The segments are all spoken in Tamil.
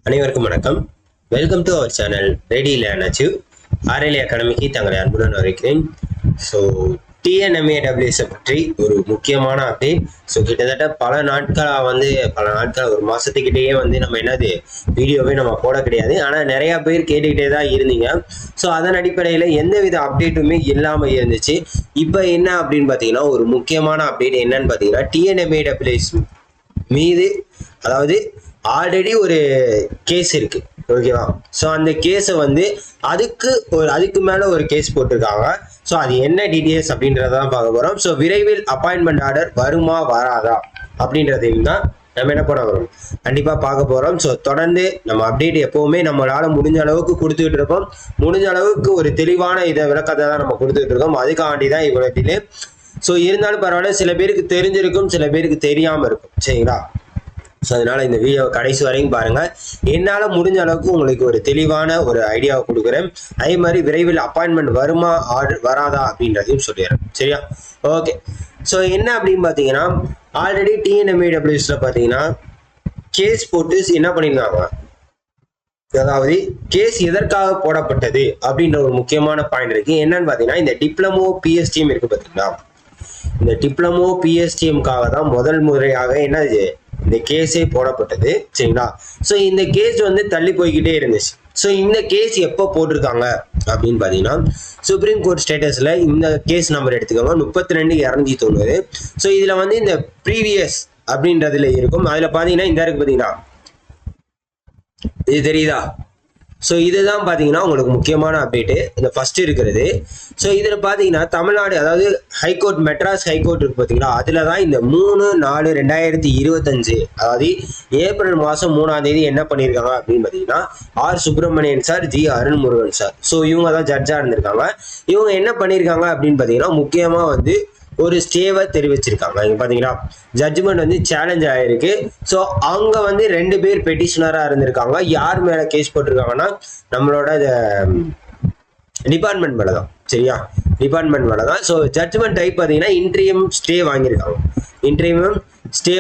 அனைவருக்கும் வணக்கம். Welcome to our channel ready learn achieve. RLA அகாடமிக்கு தங்களை அன்புடன் வரவேற்கிறேன். ஸோ டிஎன்எம்ஏடபிள்யூஎஸை பற்றி ஒரு முக்கியமான அப்டேட். ஸோ கிட்டத்தட்ட பல நாட்கள் ஒரு மாதத்துக்கிட்டேயே நம்ம என்னது வீடியோவே நம்ம போட கிடையாது. ஆனால் நிறையா பேர் கேட்டுக்கிட்டே தான் இருந்தீங்க. ஸோ அதன் அடிப்படையில் எந்தவித அப்டேட்டுமே இல்லாமல் இருந்துச்சு. இப்போ என்ன அப்படின்னு பார்த்தீங்கன்னா, ஒரு முக்கியமான அப்டேட் என்னன்னு பார்த்தீங்கன்னா, டிஎன்எம்ஏடபிள்யூஎஸ் மீது அதாவது ஆல்ரெடி ஒரு கேஸ் இருக்கு, ஓகேவா? ஸோ அந்த கேஸை அதுக்கு மேலே ஒரு கேஸ் போட்டிருக்காங்க. ஸோ அது என்ன டீட்டெயில்ஸ் அப்படின்றதான் பார்க்க போகிறோம். ஸோ விரைவில் அப்பாயின்மெண்ட் ஆர்டர் வருமா வராதா அப்படின்றதையும் தான் நம்ம என்ன பண்ண வரோம் கண்டிப்பாக பார்க்க போகிறோம். ஸோ தொடர்ந்து நம்ம அப்டேட் எப்போவுமே நம்மளால் முடிஞ்ச அளவுக்கு கொடுத்துக்கிட்டு இருக்கோம். முடிஞ்ச அளவுக்கு ஒரு தெளிவான விளக்கத்தை தான் நம்ம கொடுத்துக்கிட்டு இருக்கோம். அதுக்காண்டி தான் இவ்வளோ டிலே. ஸோ இருந்தாலும் பரவாயில்ல, சில பேருக்கு தெரிஞ்சிருக்கும், சில பேருக்கு தெரியாமல் இருக்கும், சரிங்களா? ஸோ அதனால இந்த வீடியோ கடைசி வரைக்கும் பாருங்க. என்னால் முடிஞ்ச அளவுக்கு உங்களுக்கு ஒரு தெளிவான ஒரு ஐடியாவை கொடுக்குறேன். அதே மாதிரி விரைவில் அப்பாயின்மெண்ட் வருமா ஆர்டர் வராதா அப்படின்றதையும் சொல்லிடுறேன், சரியா? ஓகே. ஸோ என்ன அப்படின்னு பார்த்தீங்கன்னா, ஆல்ரெடி டிஎன்எம்ஏடபிள்யூஎஸ்ல பார்த்தீங்கன்னா கேஸ் போட்டு என்ன பண்ணியிருந்தாங்க, அதாவது கேஸ் எதற்காக போடப்பட்டது அப்படின்ற ஒரு முக்கியமான பாயிண்ட் இருக்கு. என்னன்னு பார்த்தீங்கன்னா, இந்த டிப்ளமோ பிஎஸ்டிஎம் இருக்கு பார்த்தீங்களா, இந்த டிப்ளமோ பிஎஸ்டிஎம்காக தான் முதல் முறையாக என்னது இந்த கேஸே போடப்பட்டது, சரிங்களா? ஸோ இந்த கேஸ் தள்ளி போய்கிட்டே இருந்துச்சு. ஸோ இந்த கேஸ் எப்போ போட்டிருக்காங்க அப்படின்னு பார்த்தீங்கன்னா, சுப்ரீம் கோர்ட் ஸ்டேட்டஸில் இந்த கேஸ் நம்பர் எடுத்துக்கோங்க, 32,290. ஸோ இதில் இந்த ப்ரீவியஸ் அப்படின்றதுல இருக்கும். அதில் பார்த்தீங்கன்னா இந்த இருக்கு பார்த்தீங்கன்னா, இது தெரியுதா? ஸோ இதுதான் பார்த்தீங்கன்னா உங்களுக்கு முக்கியமான அப்டேட்டு, இந்த ஃபர்ஸ்ட் இருக்கிறது. ஸோ இதில் பார்த்தீங்கன்னா தமிழ்நாடு, அதாவது ஹைகோர்ட், மெட்ராஸ் ஹைகோர்ட் இருக்கு பார்த்தீங்களா, அதில் தான் இந்த 3/4/2025, அதாவது ஏப்ரல் மாதம் 3ஆம் தேதி என்ன பண்ணியிருக்காங்க அப்படின்னு பார்த்தீங்கன்னா, R Subramanian sir, G Arunmurugan sir, so இவங்க தான் ஜட்ஜாக இருந்திருக்காங்க. இவங்க என்ன பண்ணியிருக்காங்க அப்படின்னு பார்த்தீங்கன்னா, முக்கியமாக ஒரு ஸ்டேவை தெரிவிச்சிருக்காங்க. இங்க பாத்தீங்கன்னா ஜட்ஜ்மெண்ட் சேலஞ்ச் ஆயிருக்கு. ஸோ அவங்க 2 பேர் பெட்டிஷனராக இருந்திருக்காங்க. யார் மேல கேஸ் போட்டிருக்காங்கன்னா, நம்மளோட டிபார்ட்மெண்ட் மேல தான், சரியா? டிபார்ட்மெண்ட் மேல தான். ஸோ ஜட்ஜ்மெண்ட் டைப் பார்த்தீங்கன்னா இன்ட்ரீம் ஸ்டே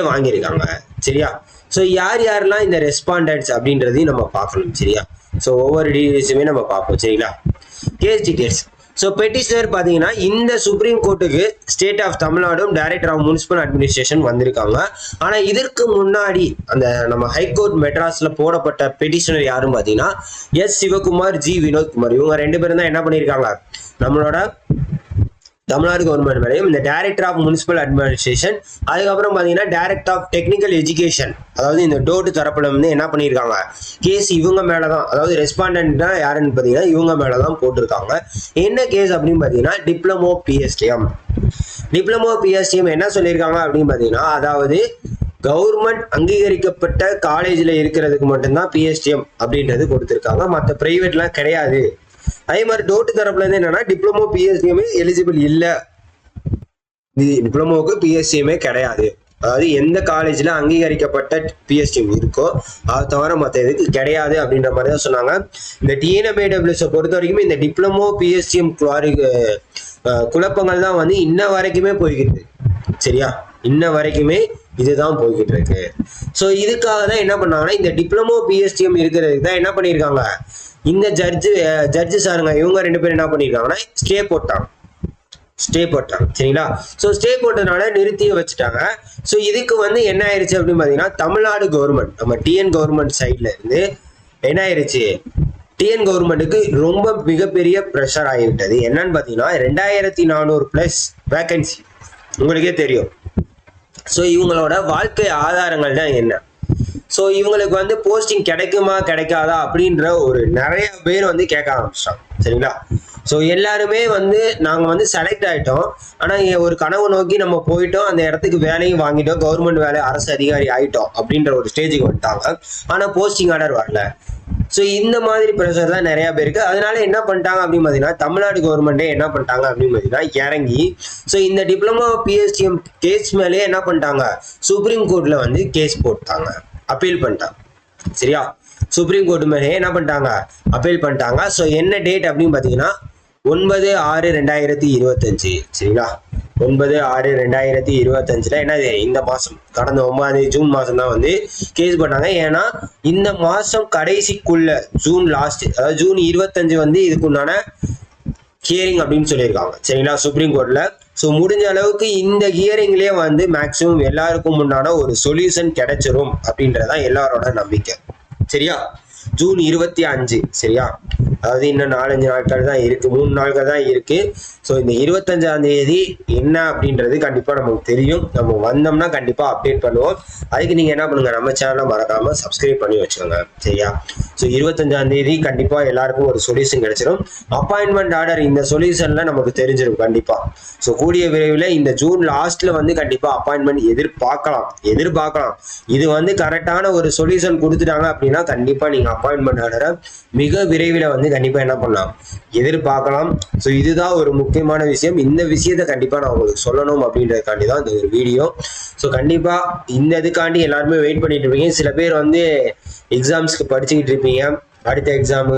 வாங்கியிருக்காங்க, சரியா? ஸோ யாரெல்லாம் இந்த ரெஸ்பாண்டன்ட்ஸ் அப்படின்றதையும் நம்ம பார்க்கணும், சரியா? ஸோ ஒவ்வொரு டீடைல்ஸுமே நம்ம பார்ப்போம், சரிங்களா? Case details. ஸோ பெட்டிஷனர் பார்த்தீங்கன்னா இந்த சுப்ரீம் கோர்ட்டுக்கு ஸ்டேட் ஆஃப் தமிழ்நாடும் டைரக்டர் ஆஃப் முனிசிபல் அட்மினிஸ்ட்ரேஷன் வந்திருக்காங்க. ஆனால் இதற்கு முன்னாடி அந்த நம்ம ஹைகோர்ட் மெட்ராஸ்ல போடப்பட்ட பெட்டிஷனர் யாரும் பார்த்தீங்கன்னா எஸ் சிவகுமார், ஜி வினோத்குமார். இவங்க 2 பேரும் தான் என்ன பண்ணியிருக்காங்க, நம்மளோட தமிழ்நாடு கவர்மெண்ட் மேலேயும் இந்த டைரக்டர் ஆஃப் முனிசிபல் அட்மினிஸ்ட்ரேஷன், அதுக்கப்புறம் பார்த்தீங்கன்னா டைரக்டர் ஆஃப் டெக்னிக்கல் எஜுகேஷன், அதாவது இந்த டோட்டு தரப்புல என்ன பண்ணியிருக்காங்க, கேஸ் இவங்க மேலே தான், அதாவது ரெஸ்பாண்டன்ட் தான் யாருன்னு பார்த்தீங்கன்னா இவங்க மேலே தான் போட்டிருக்காங்க. என்ன கேஸ் அப்படின்னு பார்த்தீங்கன்னா டிப்ளமோ பிஎஸ்டிஎம். டிப்ளமோ பிஎஸ்டிஎம் என்ன சொல்லியிருக்காங்க அப்படின்னு பார்த்தீங்கன்னா, அதாவது கவர்மெண்ட் அங்கீகரிக்கப்பட்ட காலேஜில் இருக்கிறதுக்கு மட்டும்தான் பிஎஸ்டிஎம் அப்படின்றது கொடுத்துருக்காங்க, மற்ற பிரைவேட்லாம் கிடையாது. அதே மாதிரி டோட்டு தரப்புல இருந்து என்னன்னா, டிப்ளமோ பிஎஸ்டிஎம் எலிஜிபிள் இல்லை, டிப்ளமோவுக்கு பிஎஸ்டிஎம்ஏ கிடையாது. அதாவது எந்த காலேஜ்ல அங்கீகரிக்கப்பட்ட பிஎஸ்டிஎம் இருக்கோ அது தவிர மற்ற இதுக்கு கிடையாது அப்படின்ற மாதிரி தான் சொன்னாங்க. இந்த டிஎன்எம்ஏடபிள்யூஎஸை பொறுத்த வரைக்கும் இந்த டிப்ளமோ பிஎஸ்டிஎம் குழப்பங்கள் தான் இன்ன வரைக்குமே போய்கிட்டு, சரியா? இன்ன வரைக்குமே இதுதான் போய்கிட்டு இருக்கு. ஸோ இதுக்காக தான் என்ன பண்ணாங்கன்னா, இந்த டிப்ளமோ பிஎஸ்டிஎம் இருக்கிறதுக்கு தான் என்ன பண்ணியிருக்காங்க, இந்த ஜட்ஜு சாருங்க இவங்க 2 பேரும் என்ன பண்ணிருக்காங்கன்னா ஸ்டே போட்டாங்க, சரிங்களா? ஸோ ஸ்டே போட்டதுனால நிறுத்தி வச்சுட்டாங்க. ஸோ இதுக்கு என்ன ஆயிடுச்சு அப்படின்னு பார்த்தீங்கன்னா, தமிழ்நாடு கவர்மெண்ட், நம்ம டிஎன் கவர்மெண்ட் சைட்ல இருந்து என்ன ஆயிடுச்சு, டிஎன் கவர்மெண்ட்டுக்கு ரொம்ப மிகப்பெரிய ப்ரெஷர் ஆகிவிட்டது. என்னன்னு பார்த்தீங்கன்னா 2400+ வேகன்சி, உங்களுக்கே தெரியும். ஸோ இவங்களோட வாழ்க்கை ஆதாரங்கள் தான் என்ன, ஸோ இவங்களுக்கு போஸ்டிங் கிடைக்குமா கிடைக்காதா அப்படின்ற ஒரு நிறைய பேர் கேட்க ஆரம்பிச்சிட்டாங்க, சரிங்களா? ஸோ எல்லாருமே நாங்கள் செலக்ட் ஆகிட்டோம், ஆனால் ஒரு கனவு நோக்கி நம்ம போயிட்டோம், அந்த இடத்துக்கு வேலையும் வாங்கிட்டோம், கவர்மெண்ட் வேலை, அரசு அதிகாரி ஆகிட்டோம் அப்படின்ற ஒரு ஸ்டேஜுக்கு வந்துட்டாங்க. ஆனால் போஸ்டிங் ஆர்டர் வரல. ஸோ இந்த மாதிரி ப்ரெஷர் தான் நிறைய பேருக்கு. அதனால என்ன பண்ணிட்டாங்க அப்படின்னு பார்த்தீங்கன்னா, தமிழ்நாடு கவர்மெண்ட்டே என்ன பண்ணிட்டாங்க அப்படின்னு பார்த்தீங்கன்னா இறங்கி, ஸோ இந்த டிப்ளமோ பிஎஸ்டிஎம் கேஸ் மேலேயே என்ன பண்ணிட்டாங்க, சுப்ரீம் கோர்ட்ல கேஸ் போட்டாங்க, அப்பீல் பண்ணிட்டாங்க, சரியா? சுப்ரீம் கோர்ட் மேலே என்ன பண்ணிட்டாங்க, அப்பீல் பண்ணிட்டாங்க. ஸோ என்ன டேட் அப்படின்னு பார்த்தீங்கன்னா 9/6/2025, சரிங்களா? 9/6/2025 என்னது இந்த மாசம் கடந்த 9 ஜூன் மாசம் தான் வந்து கேஸ் பண்ணாங்க. ஏன்னா இந்த மாசம் கடைசிக்குள்ள ஜூன் லாஸ்ட், அதாவது ஜூன் 25 வந்து இதுக்குண்டான ஹியரிங் அப்படின்னு சொல்லியிருக்காங்க. சரிங்களா, சுப்ரீம் கோர்ட்ல. ஸோ முடிஞ்ச அளவுக்கு இந்த ஹியரிங்லேயே வந்து மேக்சிமம் எல்லாருக்கும் முன்னான ஒரு சொல்யூஷன் கிடைச்சிரும் அப்படின்றதான் எல்லாரோட நம்பிக்கை. சரியா, ஜூன் 25. சரியா, அதாவது இன்னும் 4-5 நாட்கள் தான் இருக்கு, 3 நாட்கள் தான் இருக்கு. ஸோ இந்த 25ஆம் தேதி என்ன அப்படின்றது கண்டிப்பா நமக்கு தெரியும். நம்ம வந்தோம்னா கண்டிப்பா அப்டேட் பண்ணுவோம். அதுக்கு நீங்க என்ன பண்ணுங்க, நம்ம சேனலை மறக்காம சப்ஸ்கிரைப் பண்ணி வச்சுக்கோங்க. சரியா, ஸோ 25ஆம் தேதி கண்டிப்பா எல்லாருக்கும் ஒரு சொல்யூஷன் கிடைச்சிடும். அப்பாயின்மெண்ட் ஆர்டர் இந்த சொல்யூஷன்ல நமக்கு தெரிஞ்சிடும் கண்டிப்பா. ஸோ கூடிய விரைவில் இந்த ஜூன் லாஸ்ட்ல வந்து கண்டிப்பா அப்பாயின்மெண்ட் எதிர்பார்க்கலாம். இது வந்து கரெக்டான ஒரு சொல்யூஷன் கொடுத்துட்டாங்க அப்படின்னா கண்டிப்பா நீங்க அப்பாயின்மெண்ட் ஆர்டரை மிக விரைவில் வந்து கண்டிப்பா என்ன பண்ணலாம், எதிர்பார்க்கலாம். ஸோ இதுதான் ஒரு முக்கியமான விஷயம். இந்த விஷயத்தை கண்டிப்பா நான் உங்களுக்கு சொல்லணும் அப்படின்றதுக்காண்டி தான் இந்த ஒரு வீடியோ. ஸோ கண்டிப்பா இந்த இதுக்காண்டி எல்லாருமே வெயிட் பண்ணிட்டு இருப்பீங்க. சில பேர் வந்து எக்ஸாம்ஸ்க்கு படிச்சுக்கிட்டு இருப்பீங்க, அடுத்த எக்ஸாமு.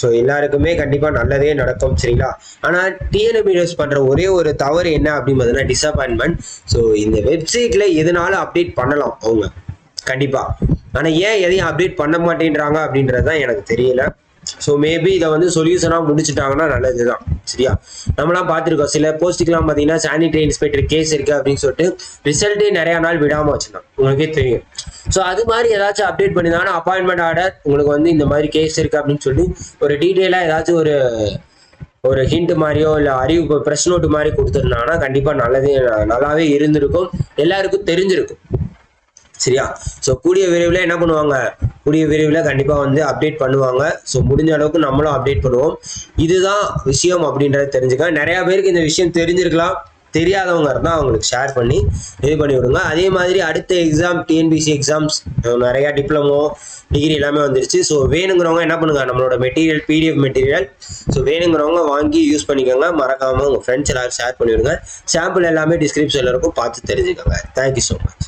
ஸோ எல்லாருக்குமே கண்டிப்பா நல்லதே நடக்கும். சரிங்களா, ஆனா டிஎன்பிஎஸ் பண்ற ஒரே ஒரு தவறு என்ன அப்படின்னு பார்த்தீங்கன்னா டிசப்பாயின்மெண்ட். ஸோ இந்த வெப்சைட்ல எதனால அப்டேட் பண்ணலாம் அவங்க கண்டிப்பா, ஆனா ஏன் எதையும் அப்டேட் பண்ண மாட்டேன்றாங்க அப்படின்றதுதான் எனக்கு தெரியல. ஸோ மேபி இதை வந்து சொல்யூஷனாக முடிச்சுட்டாங்கன்னா நல்லதுதான். சரியா, நம்மளாம் பார்த்துருக்கோம் சில போஸ்ட்டுக்கெல்லாம் பார்த்தீங்கன்னா சானிடரி இன்ஸ்பெக்டர் கேஸ் இருக்கு அப்படின்னு சொல்லிட்டு ரிசல்ட்டே நிறைய நாள் விடாமல் வச்சுருந்தாங்க, உங்களுக்கே தெரியும். ஸோ அது மாதிரி ஏதாச்சும் அப்டேட் பண்ணியிருந்தாங்கன்னா அப்பாயின்மெண்ட் ஆர்டர் உங்களுக்கு வந்து இந்த மாதிரி கேஸ் இருக்கு அப்படின்னு சொல்லி ஒரு டீட்டெயிலாக ஏதாச்சும் ஒரு ஹிண்ட் மாதிரியோ இல்லை அறிவிப்பு ப்ரெஸ் நோட்டு மாதிரி கொடுத்துருந்தாங்கன்னா கண்டிப்பாக நல்லாவே இருந்திருக்கும், எல்லாருக்கும் தெரிஞ்சிருக்கும். சரியா, ஸோ கூடிய விரைவில் என்ன பண்ணுவாங்க, கூடிய விரைவில் கண்டிப்பாக வந்து அப்டேட் பண்ணுவாங்க. ஸோ முடிஞ்ச அளவுக்கு நம்மளும் அப்டேட் பண்ணுவோம். இதுதான் விஷயம் அப்படின்றத தெரிஞ்சுக்க. நிறையா பேருக்கு இந்த விஷயம் தெரிஞ்சிருக்கலாம், தெரியாதவங்க இருந்தால் அவங்களுக்கு ஷேர் பண்ணி இது பண்ணி விடுங்க. அதே மாதிரி அடுத்த எக்ஸாம் டிஎன்பிசி எக்ஸாம்ஸ் நிறையா டிப்ளமோ டிகிரி எல்லாமே வந்துருச்சு. ஸோ வேணுங்கிறவங்க என்ன பண்ணுங்க, நம்மளோட மெட்டீரியல் பிடிஎஃப் மெட்டீரியல் ஸோ வேணுங்கிறவங்க வாங்கி யூஸ் பண்ணிக்கோங்க. மறக்காமல் உங்கள் ஃப்ரெண்ட்ஸ் எல்லாரும் ஷேர் பண்ணிவிடுங்க. சாம்பிள் எல்லாமே டிஸ்கிரிப்ஷனில் இருக்கும், பார்த்து தெரிஞ்சுக்கோங்க. Thank you so much.